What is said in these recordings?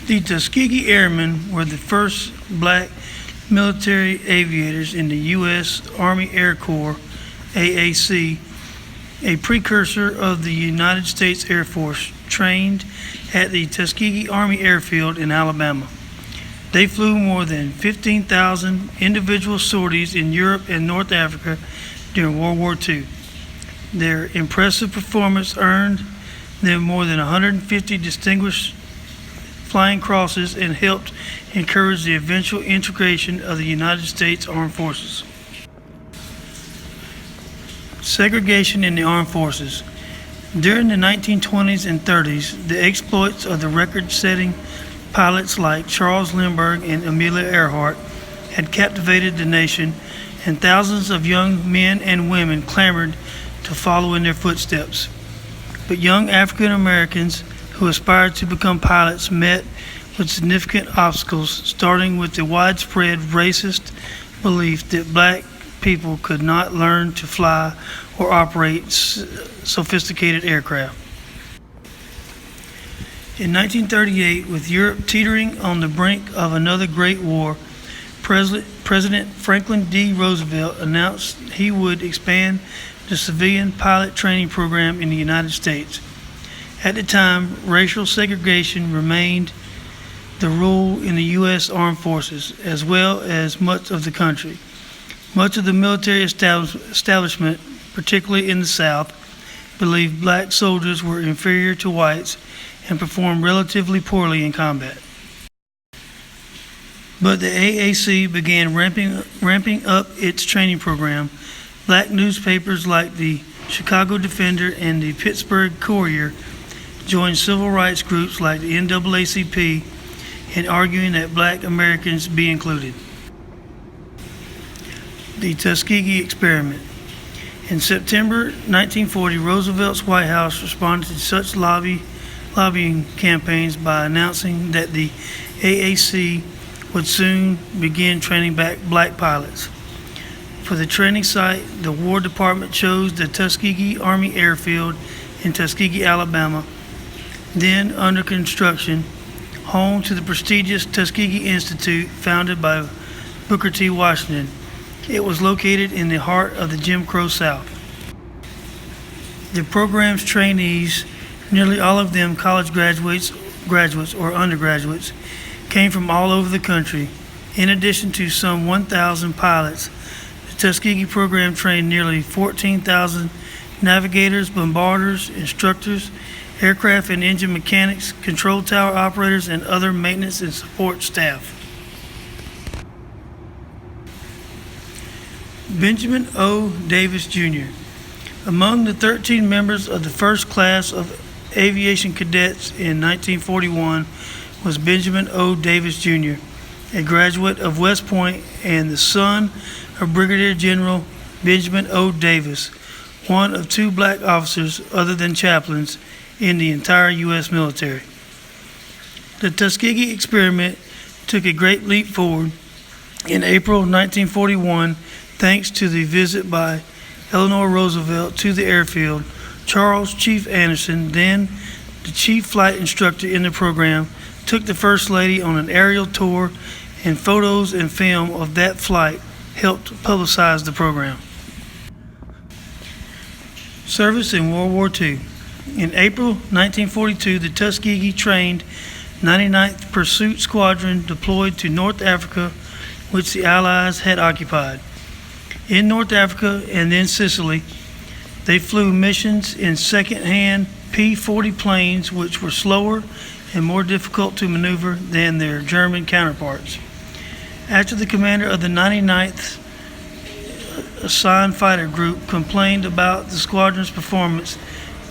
The Tuskegee Airmen were the first black military aviators in the U.S. Army Air Corps, AAC, a precursor of the United States Air Force, trained at the Tuskegee Army Air Field in Alabama. They flew more than 15,000 individual sorties in Europe and North Africa during World War II. Their impressive performance earned them more than 150 distinguished flying crosses and helped encourage the eventual integration of the United States Armed Forces. Segregation in the Armed Forces. During the 1920s and 30s, the exploits of the record-setting pilots like Charles Lindbergh and Amelia Earhart had captivated the nation, and thousands of young men and women clamored to follow in their footsteps. But young African Americans who aspired to become pilots met with significant obstacles, starting with the widespread racist belief that black people could not learn to fly or operate sophisticated aircraft. In 1938, with Europe teetering on the brink of another Great War, President Franklin D. Roosevelt announced he would expand the civilian pilot training program in the United States. At the time, racial segregation remained the rule in the U.S. Armed Forces, as well as much of the country. Much of the military establishment, particularly in the South, believed black soldiers were inferior to whites and performed relatively poorly in combat. But the AAC began ramping up its training program. Black newspapers like the Chicago Defender and the Pittsburgh Courier joined civil rights groups like the NAACP in arguing that black Americans be included. The Tuskegee Experiment. In September 1940, Roosevelt's White House responded to such lobbying campaigns by announcing that the AAC would soon begin training back black pilots. For the training site, the War Department chose the Tuskegee Army Air Field in Tuskegee, Alabama, then under construction, home to the prestigious Tuskegee Institute founded by Booker T. Washington. It was located in the heart of the Jim Crow South. The program's trainees, nearly all of them college graduates or undergraduates, came from all over the country. In addition to some 1,000 pilots, the Tuskegee program trained nearly 14,000 navigators, bombarders, instructors, aircraft and engine mechanics, control tower operators, and other maintenance and support staff. Benjamin O. Davis, Jr. Among the 13 members of the first class of aviation cadets in 1941 was Benjamin O. Davis, Jr., a graduate of West Point and the son of Brigadier General Benjamin O. Davis, one of two black officers other than chaplains in the entire U.S. military. The Tuskegee Experiment took a great leap forward in April 1941 thanks to the visit by Eleanor Roosevelt to the airfield. Charles Chief Anderson, then the chief flight instructor in the program, took the First Lady on an aerial tour, and photos and film of that flight helped publicize the program. Service in World War II. In April 1942, the Tuskegee trained 99th Pursuit Squadron deployed to North Africa, which the Allies had occupied. In North Africa and then Sicily, they flew missions in second-hand P-40 planes, which were slower and more difficult to maneuver than their German counterparts. After the commander of the 99th Assigned Fighter Group complained about the squadron's performance,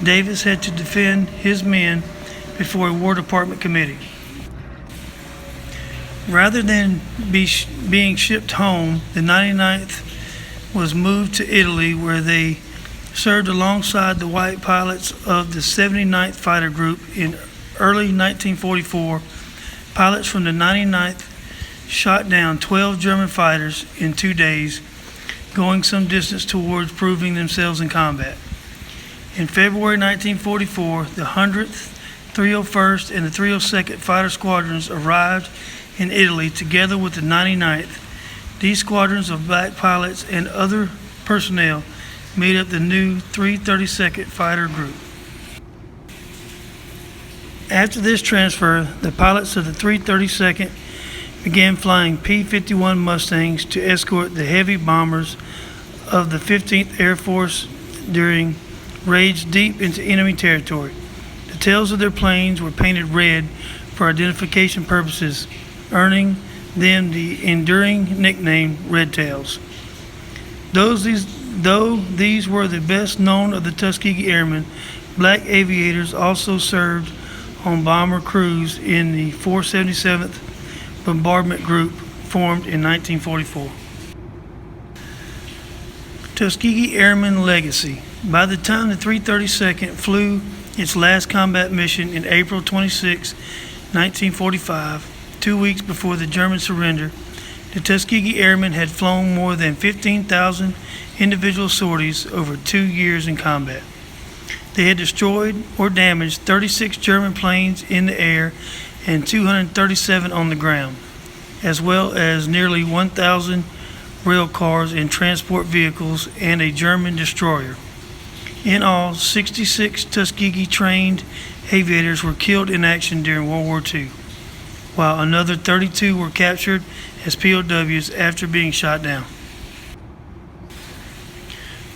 Davis had to defend his men before a War Department committee. Rather than being shipped home, the 99th was moved to Italy, where they served alongside the white pilots of the 79th Fighter Group. In early 1944, pilots from the 99th shot down 12 German fighters in 2 days, going some distance towards proving themselves in combat. In February 1944, the 100th 301st and the 302nd Fighter Squadrons arrived in Italy together with the 99th. These squadrons of black pilots and other personnel made up the new 332nd Fighter Group. After this transfer, the pilots of the 332nd began flying P-51 Mustangs to escort the heavy bombers of the 15th Air Force during raids deep into enemy territory. The tails of their planes were painted red for identification purposes, earning them the enduring nickname Red Tails. Though these were the best known of the Tuskegee Airmen, black aviators also served on bomber crews in the 477th Bombardment Group, formed in 1944. Tuskegee Airmen Legacy. By the time the 332nd flew its last combat mission in April 26, 1945, 2 weeks before the German surrender, the Tuskegee Airmen had flown more than 15,000 individual sorties over 2 years in combat. They had destroyed or damaged 36 German planes in the air and 237 on the ground, as well as nearly 1,000 rail cars and transport vehicles and a German destroyer. In all, 66 Tuskegee trained aviators were killed in action during World War II, while another 32 were captured as POWs after being shot down.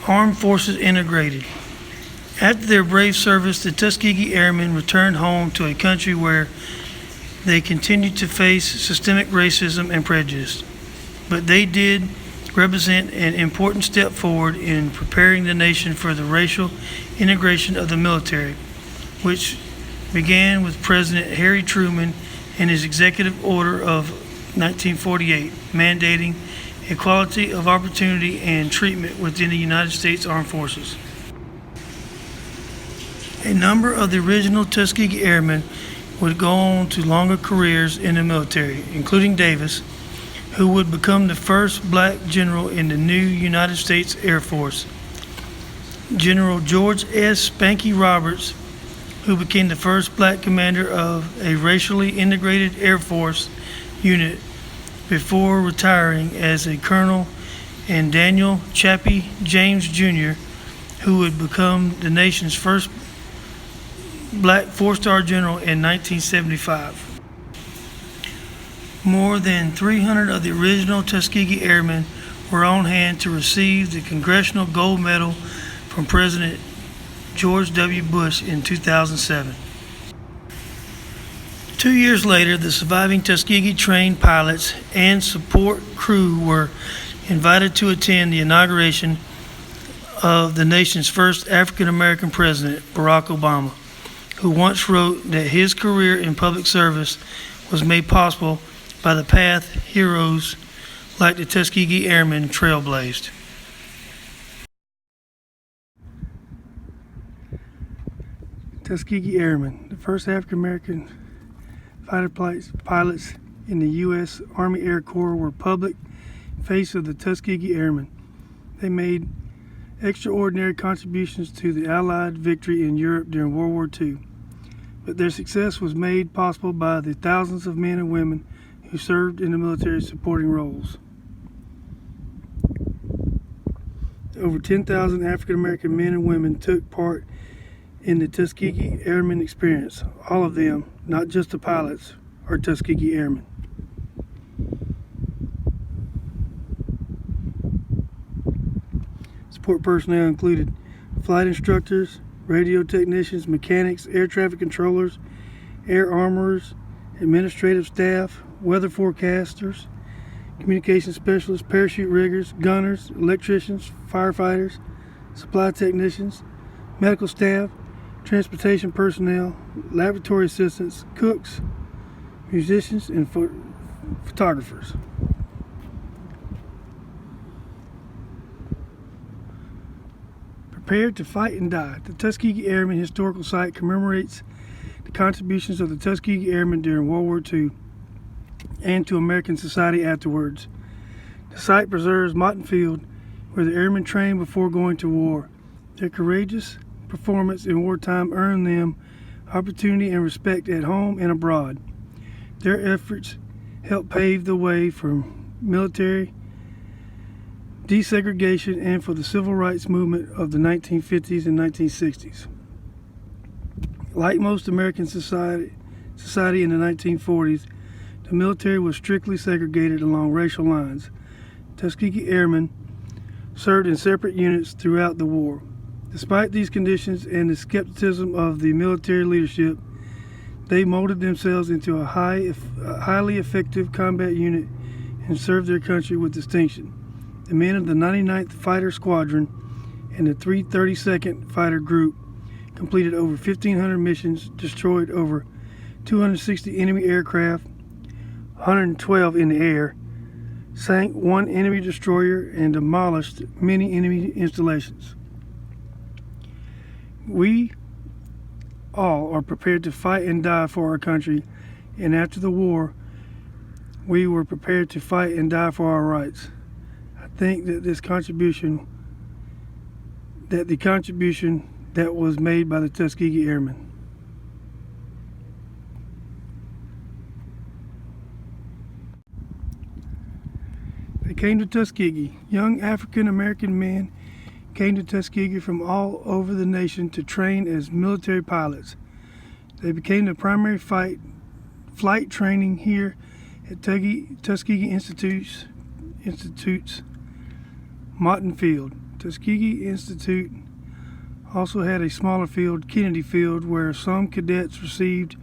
Armed Forces Integrated. After their brave service, the Tuskegee Airmen returned home to a country where they continued to face systemic racism and prejudice, but they did represent an important step forward in preparing the nation for the racial integration of the military, which began with President Harry Truman and his executive order of 1948, mandating equality of opportunity and treatment within the United States Armed Forces. A number of the original Tuskegee Airmen would go on to longer careers in the military, including Davis, who would become the first black general in the new United States Air Force. General George S. Spanky Roberts, who became the first black commander of a racially integrated Air Force unit before retiring as a colonel, and Daniel Chappie James Jr., who would become the nation's first black four-star general in 1975. More than 300 of the original Tuskegee Airmen were on hand to receive the Congressional Gold Medal from President George W. Bush in 2007. 2 years later, the surviving Tuskegee trained pilots and support crew were invited to attend the inauguration of the nation's first African American president, Barack Obama, who once wrote that his career in public service was made possible by the path heroes like the Tuskegee Airmen trailblazed. Tuskegee Airmen, the first African American fighter pilots in the U.S. Army Air Corps, were public face of the Tuskegee Airmen. They made extraordinary contributions to the Allied victory in Europe during World War II, but their success was made possible by the thousands of men and women who served in the military supporting roles. Over 10,000 African American men and women took part in the Tuskegee Airmen experience. All of them, not just the pilots, are Tuskegee Airmen. Support personnel included flight instructors, radio technicians, mechanics, air traffic controllers, air armorers, administrative staff, weather forecasters, communication specialists, parachute riggers, gunners, electricians, firefighters, supply technicians, medical staff, transportation personnel, laboratory assistants, cooks, musicians, and photographers. Prepared to fight and die, the Tuskegee Airmen Historical Site commemorates the contributions of the Tuskegee Airmen during World War II and to American society afterwards. The site preserves Moton Field, where the airmen trained before going to war. Their courageous performance in wartime earned them opportunity, and respect at home and abroad. Their efforts helped pave the way for military desegregation and for the civil rights movement of the 1950s and 1960s. Like most American society in the 1940s, the military was strictly segregated along racial lines. Tuskegee Airmen served in separate units throughout the war. Despite these conditions and the skepticism of the military leadership, they molded themselves into a highly effective combat unit and served their country with distinction. The men of the 99th Fighter Squadron and the 332nd Fighter Group completed over 1,500 missions, destroyed over 260 enemy aircraft, 112 in the air, sank one enemy destroyer, and demolished many enemy installations. We all are prepared to fight and die for our country, and after the war, we were prepared to fight and die for our rights. I think that the contribution that was made by the Tuskegee Airmen. They came to Tuskegee. Young African American men came to Tuskegee from all over the nation to train as military pilots. They became the primary flight training here at Tuskegee Institute's Moton Field. Tuskegee Institute also had a smaller field, Kennedy Field, where some cadets received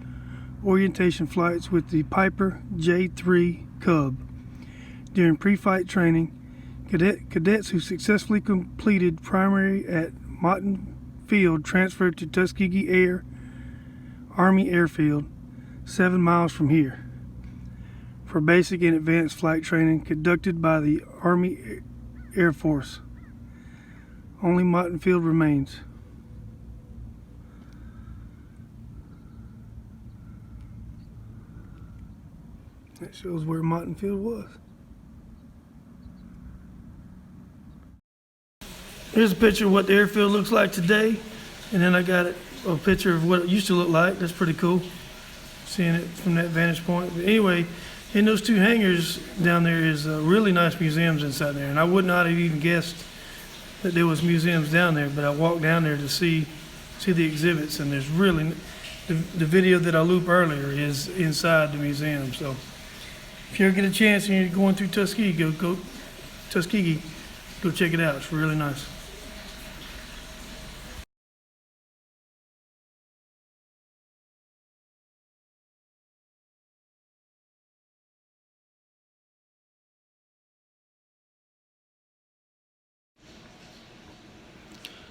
orientation flights with the Piper J-3 Cub. During pre-flight training, cadets who successfully completed primary at Moton Field transferred to Tuskegee Army Airfield, 7 miles from here, for basic and advanced flight training conducted by the Army Air Force. Only Moton Field remains. That shows where Moton Field was. Here's a picture of what the airfield looks like today, and then I got a picture of what it used to look like. That's pretty cool, seeing it from that vantage point. But anyway, in those two hangars down there is really nice museums inside there, and I would not have even guessed that there was museums down there, but I walked down there to see the exhibits, and there's really, the video that I looped earlier is inside the museum. So if you ever get a chance and you're going through Tuskegee, go Tuskegee, go check it out. It's really nice.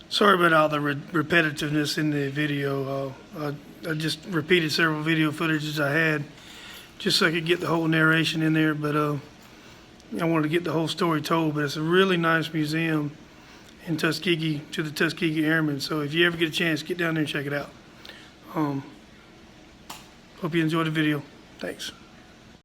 Sorry about all the repetitiveness in the video. I just repeated several video footages I had just so I could get the whole narration in there, but I wanted to get the whole story told. But it's a really nice museum in Tuskegee to the Tuskegee Airmen. So if you ever get a chance, get down there and check it out. Hope you enjoyed the video. Thanks.